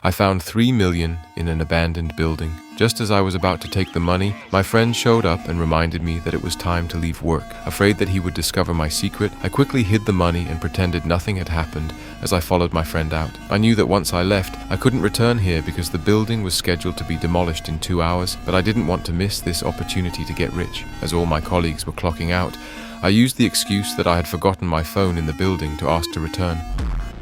I found 3 million in an abandoned building. Just as I was about to take the money, my friend showed up and reminded me that it was time to leave work. Afraid that he would discover my secret, I quickly hid the money and pretended nothing had happened as I followed my friend out. I knew that once I left, I couldn't return here because the building was scheduled to be demolished in 2 hours, but I didn't want to miss this opportunity to get rich. As all my colleagues were clocking out, I used the excuse that I had forgotten my phone in the building to ask to return.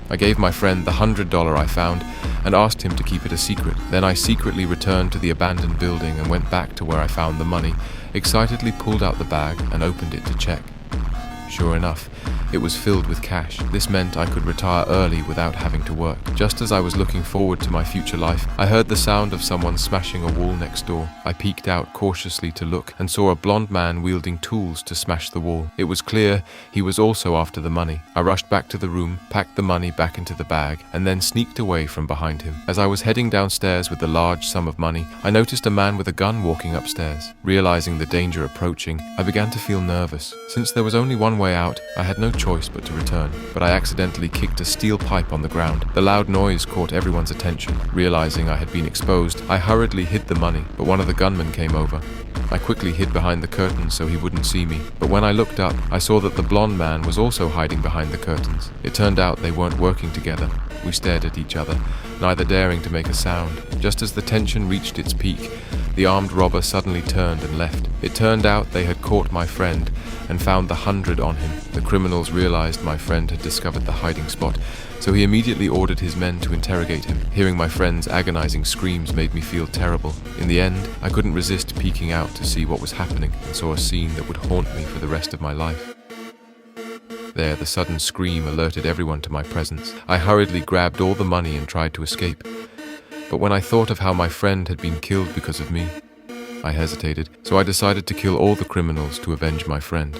I gave my friend the $100 I found and asked him to keep it a secret. Then I secretly returned to the abandoned building and went back to where I found the money, excitedly pulled out the bag and opened it to check. Sure enough, it was filled with cash. This meant I could retire early without having to work. Just as I was looking forward to my future life, I heard the sound of someone smashing a wall next door. I peeked out cautiously to look and saw a blonde man wielding tools to smash the wall. It was clear he was also after the money. I rushed back to the room, packed the money back into the bag, and then sneaked away from behind him. As I was heading downstairs with the large sum of money, I noticed a man with a gun walking upstairs. Realizing the danger approaching, I began to feel nervous. Since there was only one way out, I had no choice but to return, but I accidentally kicked a steel pipe on the ground. The loud noise caught everyone's attention. Realizing I had been exposed, I hurriedly hid the money, but one of the gunmen came over. I quickly hid behind the curtains so he wouldn't see me, but when I looked up, I saw that the blonde man was also hiding behind the curtains. It turned out they weren't working together. We stared at each other, neither daring to make a sound. Just as the tension reached its peak, the armed robber suddenly turned and left. It turned out they had caught my friend and found the 100 on him. The criminals realized my friend had discovered the hiding spot, so he immediately ordered his men to interrogate him. Hearing my friend's agonizing screams made me feel terrible. In the end, I couldn't resist peeking out to see what was happening and saw a scene that would haunt me for the rest of my life. There, the sudden scream alerted everyone to my presence. I hurriedly grabbed all the money and tried to escape. But when I thought of how my friend had been killed because of me, I hesitated, so I decided to kill all the criminals to avenge my friend.